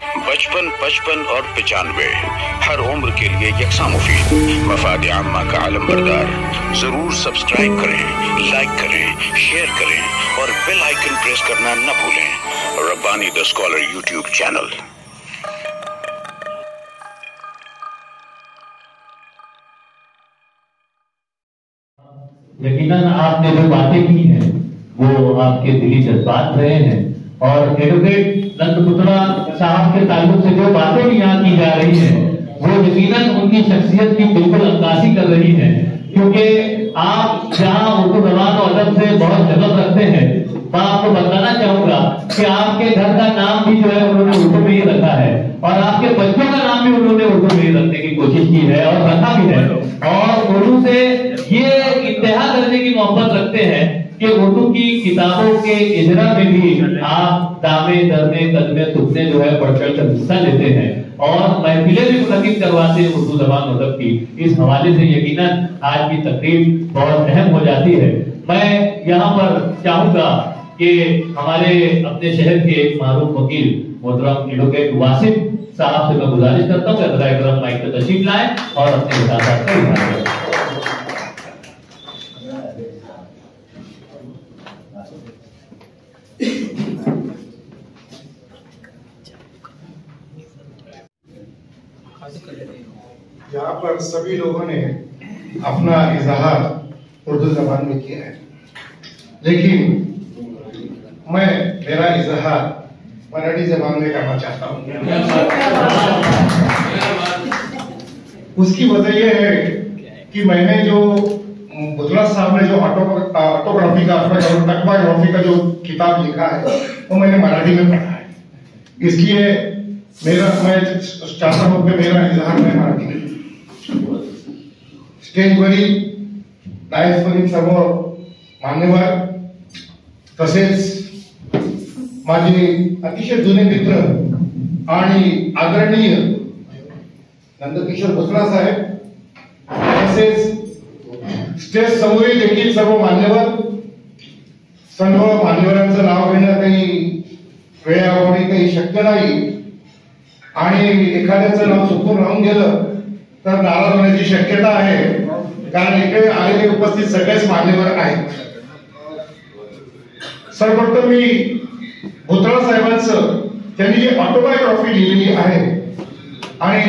55, 55 और 95 हर उम्र के लिए यकसा मुफीद। मफाद आम्मा का आलम बरदार। जरूर सब्सक्राइब करें, लाइक करें, शेयर करें और बेल आइकन प्रेस करना न भूलें। Rabbani the scholar YouTube channel. यकीनन आपने जो बातें की हैं वो आपके दिली जज्बात रहे हैं और एडवोकेट नंदपुत्रा साहब के ताल्लुक से जो बातें भी यहाँ की जा रही हैं वो यकीनन उनकी शख्सियत की बिल्कुल अक्कासी कर रही हैं, क्योंकि आप जहाँ उर्दू ज़बान और अदब से बहुत जगत रखते हैं, मैं आपको बताना चाहूंगा कि आपके घर का नाम भी जो है उन्होंने उर्दू में ही रखा है और आपके बच्चों का नाम भी उन्होंने उर्दू में ही रखने की कोशिश की है और रखा भी है और उर्दू से ये इंतहा करने की मोहब्बत रखते हैं कि उर्दू की किताबों के इजरा में भी आप दामे दरमे कदमे तुकने जो है बढ़ चढ़ कर हिस्सा लेते हैं और महफिलें भी मुनक्किद करवाते हैं उर्दू ज़बान अदब की। इस हवाले से यकीनन आज की तकरीर बहुत अहम हो जाती है। मैं यहाँ पर चाहूंगा कि हमारे अपने शहर के एक मारूफ वकील मोहतरम एडवोकेट वासिफ साहब से मैं गुजारिश करता हूँ कि अगर माइक पर तशरीफ लाएं और अपने हिसाब का इजहार करें। यहाँ पर सभी लोगों ने अपना इजहार उर्दू जबान में किया है, लेकिन मैं मेरा इजहार मराठी जबान में करना चाहता हूँ। उसकी वजह यह है कि मैंने जो बुतला साहब ने जो ऑटोग्राफी का टकवाग्राफी का जो किताब लिखा है वो मैंने मराठी में पढ़ा है, इसलिए मैं चाहता हूं कि मेरा इजहार मैं मराठी में स्टेजवरील डायसवरील सर्व मान्यवर तसेच माझे अतिशय जुने मित्र आणि आदरणीय नंदकिशोर बुचरा साहेब तसेच स्टेज समोरील देखील सर्व मान्यवरांचं नाव घेणं काही वेळेअभावी काही शक्य नाही आणि एखाद्याचं नाव चुकून राहून गेलं तर नाराज होण्याची शक्यता आहे, कारण इकडे आलेले उपस्थित सगळेच मान्यवर आहेत। सर्वप्रथम मी भुतरा साहेबांचं त्यांनी जी ऑटोबायोग्राफी लिहिलेली आहे आणि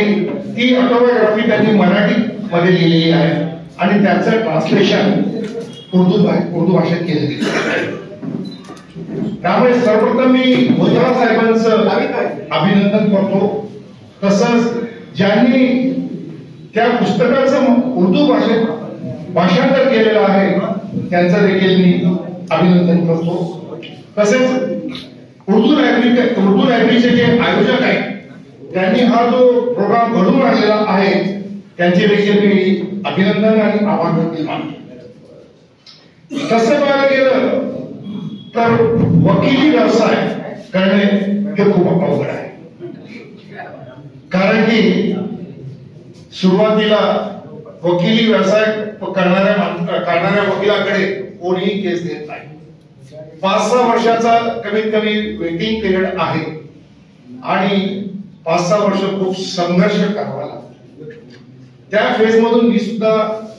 ती ऑटोबायोग्राफी त्यांनी मराठी मध्ये लिहिलेली आहे आणि त्याचं ट्रान्सलेशन उर्दू भाषेत केलं गेलं। त्यामुळे सर्वप्रथम मी भुतरा साहेबांचं अभिनंदन करतो, तसंच ज्यांनी त्या पुस्तकाचं उर्दू भाषेत भाषांतर केलेलं आहे त्यांचं देखील मी अभिनंदन करतो। तसेच उर्दू लायब्ररीचे जे आयोजक आहेत त्यांनी हा जो प्रोग्राम घडवून आणलेला आहे त्यांचे देखील मी अभिनंदन आणि आभार देखील मानतो। तसं बघायला गेलं तर वकिली व्यवसाय करणे हे खूप अवघड आहे, कारण की सुरुवातीला वकिली व्यवसाय करणाऱ्या वकिलाकडे कोणीही केस देत नाही। 5-6 वर्षाचा कमीत कमी वेटिंग पिरियड आहे आणि 5-6 वर्ष खूप संघर्ष करावा लागतो। त्या फेज मधून मी सुद्धा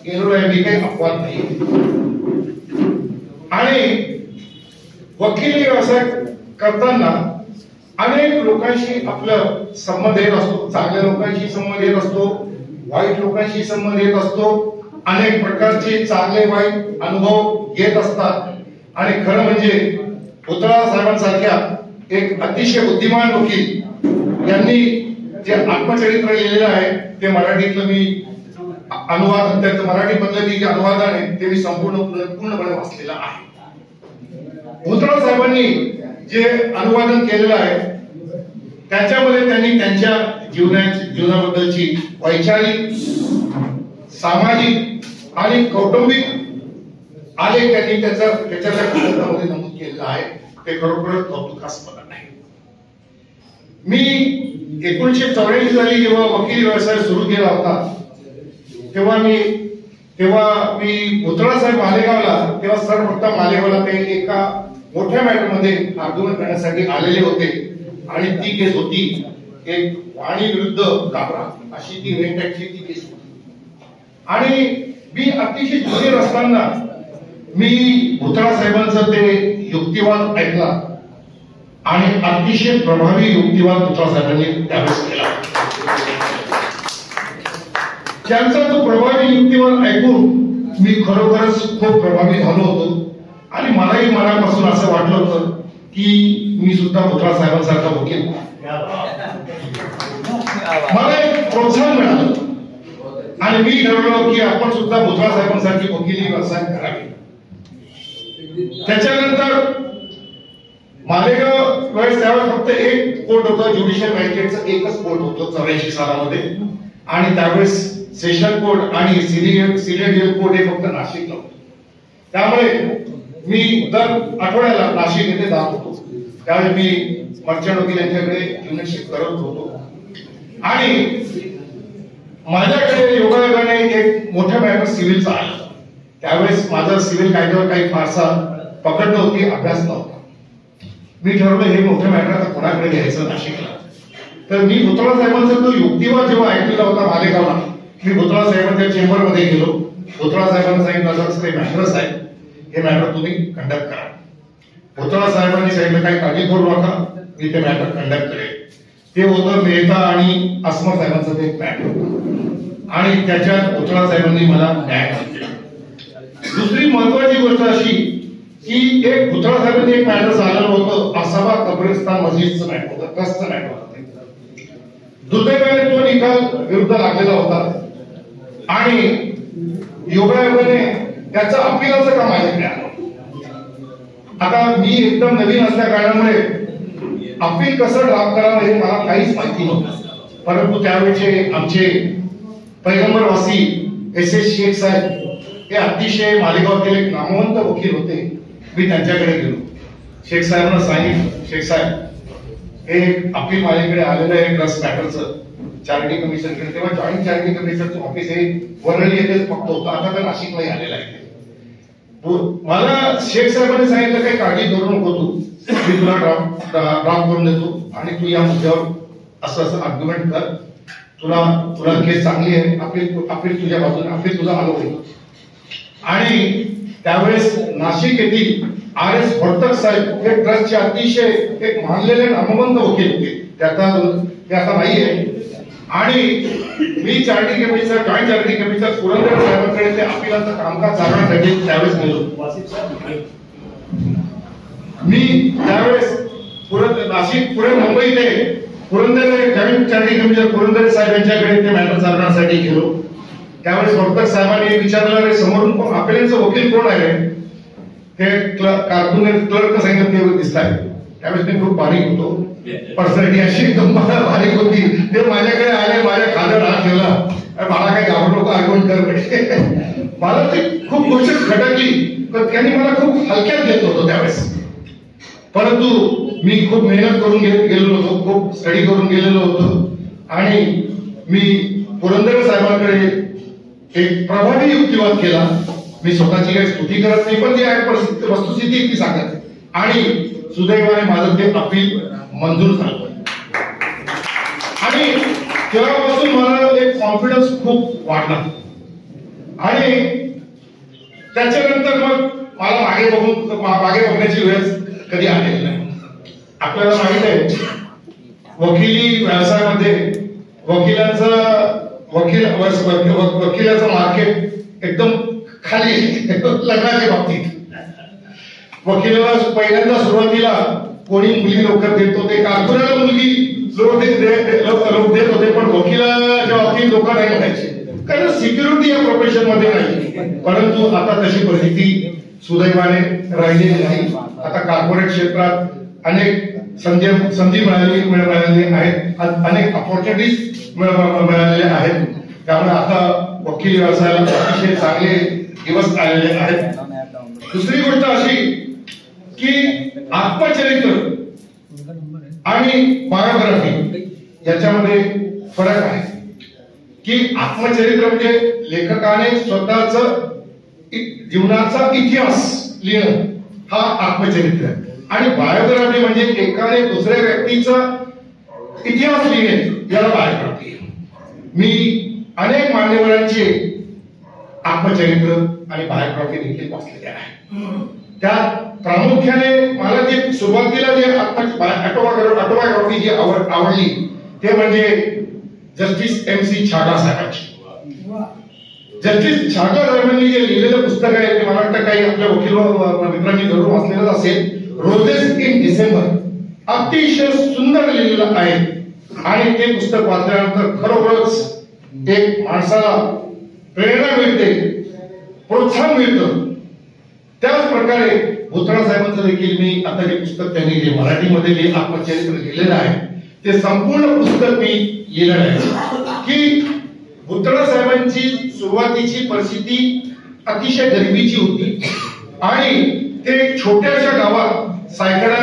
गेलेलो आहे, मी काही अपवाद नाही। आणि वकिली व्यवसाय करताना अनेक लोकांशी आपलं संबंध येत असतो, चांगल्या लोकांशी संबंध येत असतो, वाईट लोकांशी संबंध येत असतो, अनेक प्रकारचे चांगले वाईट अनुभव येत असतात आणि खरं म्हणजे भुतरा साहेबांसारख्या एक अतिशय बुद्धिमान वकील यांनी जे आत्मचरित्र लिहिलेलं आहे ते मराठीतलं मी अनुवाद त्याचं मराठी पद्धतीचे अनुवाद आहे ते मी पूर्णपणे वाचलेलं आहे। भुतरा साहेबांनी जे अनुवादन केलेलं आहे त्याच्यामध्ये त्यांनी त्यांच्या जीवनाबद्दलची वैचारिक, सामाजिक आणि कौटुंबिक आलेख त्यांनी त्याच्या पुस्तकामध्ये नमूद केलेला आहे, ते खरोखरच कौतुकास्पद आहे। मी 1984 साली जेव्हा वकील व्यवसाय सुरू केला होता तेव्हा मी भुतरा साहेब मालेगावला, तेव्हा सर्वप्रथम मालेगावला ते एका मोठ्या मॅटरमध्ये आंदोलन करण्यासाठी आलेले होते आणि ती केस होती एक वाणी विरुद्ध काबरा अशी ती रेंट ऍक्टची ती केस होती. आणि मी अतिशय ज्युनियर असताना मी भुतळा साहेबांचा ते युक्तिवाद ऐकला आणि अतिशय प्रभावी युक्तिवाद भुतळा साहेबांनी त्यावेळेस केला. त्यांचा तो प्रभावी युक्तिवाद ऐकून मी खरोखरच खूप प्रभावी झालो होतो आणि मलाही मनापासून असं वाटलं होतं की मी सुद्धा भुतळा साहेबांसारखा वकील. मला एक प्रोत्साहन मिळालं आणि मी ठरवलं की आपण सुद्धा भुतळा साहेबांसारखी वकिली व्यवसाय करावी. त्याच्यानंतर मालेगाव वेळेस त्यावेळेस फक्त एक कोर्ट होतं, ज्युडिशियल मॅजिस्ट्रेटचं एकच कोर्ट होतं 84 सालामध्ये. आणि त्यावेळेस सेशन कोर्ट आणि सिनियर कोर्ट हे फक्त नाशिकला होतं. त्यामुळे मी दर आठवड्याला नाशिक येथे जात होतो. त्यावेळी मी मर्चंट वकील यांच्याकडे युनिटशिप करत होतो आणि माझ्याकडे योगायोगाने एक मोठ्या मॅटर सिव्हिलचा आला. त्यावेळेस माझा सिव्हिल कायद्यावर काही फारसा पकड नव्हती, अभ्यास नव्हता. मी ठरवलं हे मोठ्या मॅटर आता कोणाकडे घ्यायचं नाशिकला. तर मी भुतळा साहेबांचा तो युक्तिवाद जेव्हा ऐकलेला होता मालेगावला, मी भुतळा साहेबांच्या चेंबरमध्ये गेलो. भुतळा साहेबांना सांगितलं असं काही मॅटर्स आहे, हे मॅटर तुम्ही कंडक्ट करा. भुतळा साहेबांनी सांगितलं काही काळजी करू नका, मी ते मॅटर कंडक्ट करेल. ते होतं मेहता आणि अस्मर साहेबांचं ते एक मॅटर होतं आणि त्याच्यात भुतळा साहेबांनी मला न्याय दिला. दुसरी महत्वाची गोष्ट अशी की एक भुतळा साहेबांनी एक मॅटर झालेलं होतं, आसाबा कब्रिस्तान मस्जिदचं मॅटर होतं, ट्रस्टचं मॅटर होतं. दुर्दैवाने तो निकाल विरुद्ध लागलेला होता आणि योगायोगाने त्याचं अपिलाचं काम माझ्याकडे आलं. आता मी एकदम नवीन असल्या कारणामुळे अपील कसं ड्राफ्ट करावं हे मला काहीच माहिती नव्हतं. परंतु त्यावेळेचे आमचे पैगंबरवासी SS शेख साहेब हे अतिशय मालेगावातील एक नामवंत वकील होते. मी त्यांच्याकडे गेलो. शेख साहेबांना सांगितलं, शेख साहेब हे अपील माझ्याकडे आलेलं आहे ट्रस्ट मॅटरचं चॅरिटी कमिशनकडे. तेव्हा जॉईंट चॅरिटी कमिशनचं ऑफिस हे वरळी येथेच फक्त होतं, आता तर नाशिकलाही आलेलं आहे. मला शेख साहेबांनी सांगितलं काही काळजी करू नको, तू मी तुला ड्राफ्ट करून देतो आणि तू या मुद्द्यावर असं असं आर्ग्युमेंट कर, तुला केस चांगली आहे, अपील तुझ्या बाजूने, अपील तुझा आलो होईल. आणि त्यावेळेस नाशिक येथील RS भरतक साहेब हे ट्रस्टचे अतिशय एक मानलेले नामवंत वकील होते. ते आता नाही आहे. आणि मी charity commissioner joint charity commissioner Purandar साहेबांकडे ते अपिलाचं कामकाज चालवण्यासाठी त्यावेळेस गेलो. मी त्यावेळेस नाशिक पुणे मुंबई ते Purandar joint charity commissioner Purandar साहेब यांच्याकडे ते मॅटर चालवण्यासाठी गेलो. त्यावेळेस भरतक साहेबांनी विचारलं, रे समोरून अपिलाचं वकील कोण आहे? ते कार्टून क्लर्क सांगितलं ते दिसताय. त्यावेळेस मी खूप बारीक होतो, पर्सनॅलिटी अशी एकदम बारीक होती. ते माझ्याकडे आले, माझ्या खांद्यावर हात ठेवला, मला काही घाबरू नको, आर्ग्युमेंट कर. मला ते खूप गोष्ट खटकली, पण त्यांनी मला खूप हलक्यात घेतलं होतं त्यावेळेस. परंतु मी खूप मेहनत करून गेलेलो होतो, खूप स्टडी करून गेलेलो होतो आणि मी पुरंदर साहेबांकडे एक प्रभावी युक्तिवाद केला. मी स्वतःची काही स्तुती करत नाही, पण जी आहे वस्तुस्थिती ती सांगत. आणि सुदैवाने माझं ते अपील मंजूर झालं आणि तेव्हापासून मला एक कॉन्फिडन्स खूप वाढला. आणि त्याच्यानंतर मग मला मागे बघण्याची वेळ कधी आलेली नाही. आपल्याला माहित आहे वकिली व्यवसायामध्ये वकिलाचं मार्केट एकदम खाली लग्नाच्या बाबतीत. वकिलाला पहिल्यांदा सुरुवातीला कोणी मुली लवकर देत होते, कारकुनाला मुलगी लोक देत होते, पण वकिलाच्या बाबतीत लोक नाही म्हणायचे, कारण सिक्युरिटी या प्रोफेशन मध्ये नाही. परंतु आता तशी परिस्थिती सुदैवाने राहिलेली नाही. आता कॉर्पोरेट क्षेत्रात अनेक संधी मिळालेली आहेत, अनेक अपॉर्च्युनिटीज मिळालेल्या आहेत. त्यामुळे आता वकील व्यवसायाला अतिशय चांगले दिवस आलेले आहेत. दुसरी गोष्ट अशी की आत्मचरित्र आणि बायोग्राफी याच्यामध्ये फरक आहे. की आत्मचरित्र म्हणजे लेखकाने स्वतःच जीवनाचा इतिहास लिहिणं हा आत्मचरित्र, आणि बायोग्राफी म्हणजे एकाने दुसऱ्या व्यक्तीचा इतिहास लिहिणे याला बायोग्राफी. मी अनेक मान्यवरांचे आत्मचरित्र आणि बायोग्राफी देखील वाचलेले आहे. त्यात प्रामुख्याने मला जे सुरुवातीला जे ऑटोबायोग्राफी जी आवडली ते म्हणजे जस्टिस MC छागला साहेबांची. जस्टिस छागला साहेबांनी जे लिहिलेलं पुस्तक आहे ते मला वाटतं काही आपल्या वकील मित्रांनी जरूर वाचलेलंच असेल. रोजेस इन डिसेंबर अतिशय सुंदर लिहिलेलं आहे आणि ते पुस्तक वाचल्यानंतर खरोखरच एक माणसाला प्रेरणा मिळते, प्रोत्साहन मिळतं. त्याच प्रकारे भुतळा साहेबांचं देखील मी आता जे पुस्तक त्यांनी जे मराठीमध्ये आत्मचरित्र लिहिलेलं आहे ते संपूर्ण पुस्तक मी लिहिलेलं आहे की भुतळा साहेबांची सुरुवातीची परिस्थिती अतिशय गरिबीची होती आणि ते छोट्याशा गावात सायकडा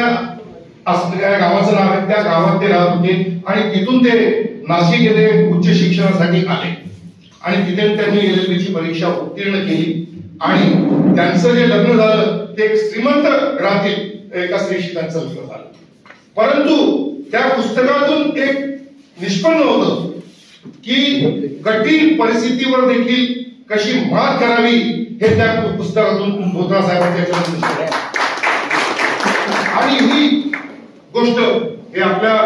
असलेल्या गावाचं नाव आहे त्या गावात ते राहत होते आणि तिथून ते नाशिक येथे उच्च शिक्षणासाठी आले आणि तिथे त्यांनी LLB ची परीक्षा उत्तीर्ण केली आणि त्यांचं जे लग्न झालं ते एक श्रीमंत घरातील एका स्त्रीशी त्यांचं लग्न झालं. परंतु त्या पुस्तकातून एक निष्पन्न होतं की कठीण परिस्थितीवर देखील कशी मात करावी हे त्या पुस्तकातून भुतळा साहेबांच्या आणि ही गोष्ट हे आपल्या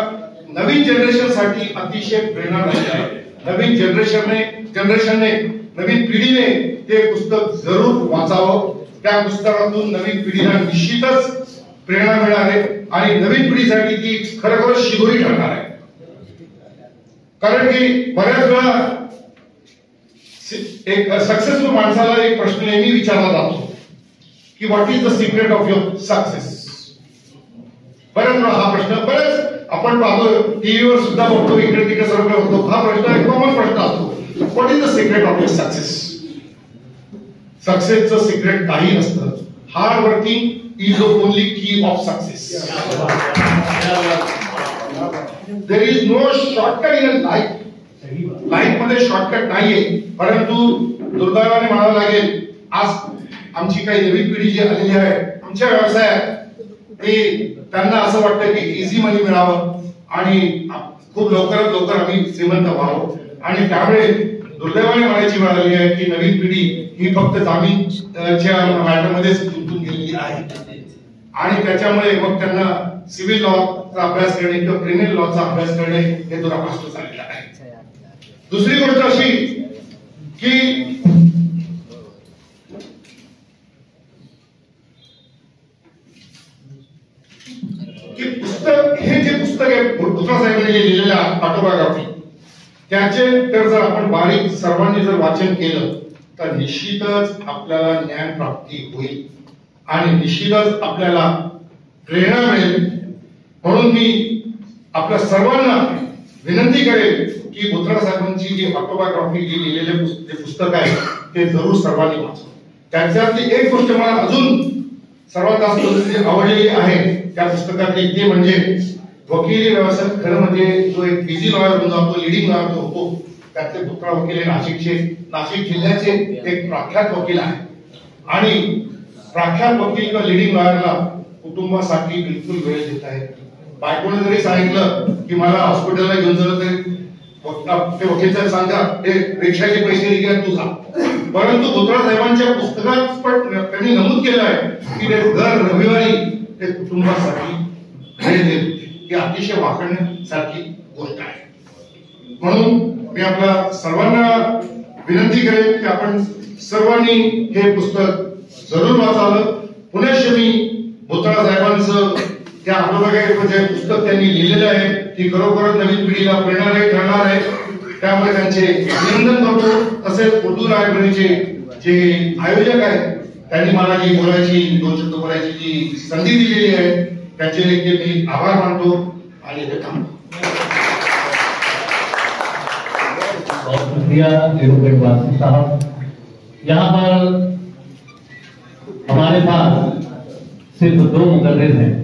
नवीन जनरेशन साठी अतिशय प्रेरणादायी आहे. नवीन जनरेशनने नवीन पिढीने ते पुस्तक जरूर वाचावं. त्या पुस्तकातून नवीन पिढीला निश्चितच प्रेरणा मिळणार आहे आणि नवीन पिढीसाठी ती खरोखरच शिदोरी ठरणार आहे. कारण की बऱ्याच वेळा एक सक्सेसफुल माणसाला एक प्रश्न नेहमी विचारला जातो की what is the secret of your success. बऱ्याच वेळा हा प्रश्न बरेच आपण पाहतो टीव्हीवर सुद्धा बघतो, इकडे तिकडे सर्व होतो. हा प्रश्न एक कॉमन प्रश्न असतो, what is the secret of your success. सक्सेसचं सिक्रेट काही नसतं. Hard working is the only key of success. There is no shortcut in life. Life मध्ये शॉर्टकट नाहीये. परंतु दुर्दैवाने म्हणावं लागेल आज आमची काही नवीन पिढी जी आलेली आहे आमच्या व्यवसायात ते त्यांना असं वाटतं की इझी मनी मिळावं आणि खूप लवकरात लवकर आम्ही श्रीमंत व्हावं आणि त्यामुळे दुर्दैवाने म्हणायची वेळ आली आहे की नवीन पिढी ही फक्त जामीनच्या मॅटरमध्येच गुंतून गेलेली आहे आणि त्याच्यामुळे मग त्यांना सिव्हिल लॉचा अभ्यास करणे किंवा क्रिमिनल लॉचा अभ्यास करणे हे दुरापास्त झालेलं आहे. दुसरी गोष्ट अशी की पुस्तक हे जे पुस्तक आहे भुतळा साहेबांनी जे लिहिलेलं ऑटोबायोग्राफी त्याचे तर जर आपण बारीक सर्वांनी जर वाचन केलं तर निश्चितच आपल्याला ज्ञान प्राप्ती होईल आणि निश्चितच आपल्याला प्रेरणा मिळेल. म्हणून मी आपल्या सर्वांना विनंती करेन की भुतळा साहेबांची जी ऑटोबायोग्राफी जी लिहिलेले पुस्तक आहे ते जरूर सर्वांनी वाचा. त्याच्यातली एक गोष्ट मला अजून सर्वात जास्त आवडलेली आहे त्या पुस्तकातली ते म्हणजे वकिली व्यवसायात खरं म्हणजे जो एक बिझी लॉयर होऊन जातो, लिडिंग लॉयर जो होतो त्यातले भुतळा वकील हे नाशिक जिल्ह्याचे एक प्रख्यात वकील आहे आणि प्रख्यात वकील किंवा लिडिंग लॉयरला कुटुंबासाठी बिलकुल वेळ देत आहे. बायकोने जरी सांगितलं की मला हॉस्पिटलला घेऊन झालं तरी ते वकील साहेब सांगा ते रिक्षाचे पैसे निघाले तुझा. परंतु भुतळा साहेबांच्या पुस्तकात पण त्यांनी नमूद केलं आहे की ते दर रविवारी ते कुटुंबासाठी वेळ देत होते. ही अतिशय वाखाणण्यासारखी गोष्ट आहे. म्हणून मी आपल्या सर्वांना विनंती करेन की आपण सर्वांनी हे पुस्तक जरूर वाचावं. पुनश्च मी भुतळा साहेबांचं त्या ऑटोबायोग्राफी जे पुस्तक त्यांनी लिहिलेलं आहे ती खरोखरच नवीन पिढीला प्रेरणादायी ठरणार आहे. त्यामुळे त्यांचे अभिनंदन करतो. तसेच उर्दू लायब्ररीचे जे आयोजक आहेत त्यांनी मला जी बोलायची 2 शब्द बोलायची जी संधी दिलेली आहे त्याचे देखील मी आभार मानतो आणि इथे थांबतो. बहुत शुक्रिया एडवोकेट वासी साहब. यहाँ पर हमारे पास सिर्फ 2 मुकर्रिर हैं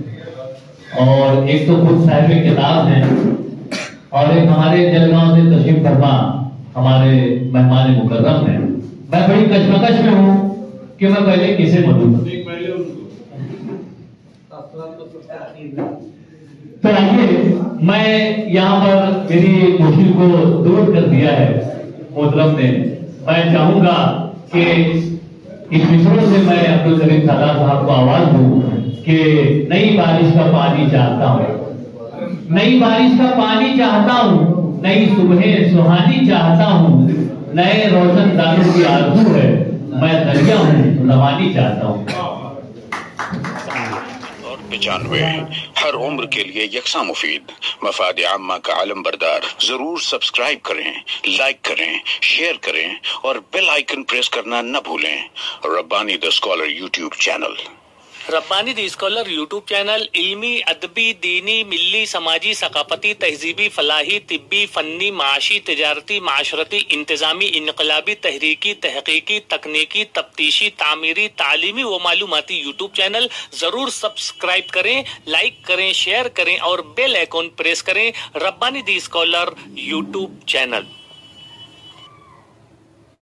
और एक तो खुद साहिब किताब हैं और एक हमारे जलगांव से तशरीफ फरमा हमारे मेहमान मुकर्रम हैं. मैं बड़ी कशमकश में हूँ कि मैं पहले किसे मदूं. तो आइए मैं यहाँ पर मेरी मुश्किल को दूर कर दिया है मोहतरम ने। मैं चाहूंगा कि इस विषयों से मैं अब्दुल करीम सरदार साहब को आवाज दूं कि नई बारिश का पानी चाहता हूँ, नई बारिश का पानी चाहता हूँ, नई सुबह सुहानी चाहता हूँ, नए रोशन दानों की आरज़ू है, मैं दरिया हूँ रवानी चाहता हूँ। 95 हर उम्र के लिए यकसा मुफीद मफाद आम्मा का आलम बरदार। जरूर सब्सक्राइब करें, लाइक करें, शेयर करें और बेल आइकन प्रेस करना न भूलें। Rabbani the scholar YouTube channel. Rabbani the scholar YouTube channel इल्मी, अदबी, दीनी, मिल्ली, समाजी, सकाफती, तहजीबी, फलाही, तिब्बी, फन्नी, माशी, तिजारती, माशरती, इंतजामी, इनकलाबी, तहरीकी, तहकीकी, तकनीकी, तफ्तीशी, तामीरी, तालीमी व मालूमाती यूट्यूब चैनल। जरूर सब्सक्राइब करें, लाइक करें, शेयर करें और बेल आइकन प्रेस करें। Rabbani the scholar YouTube channel.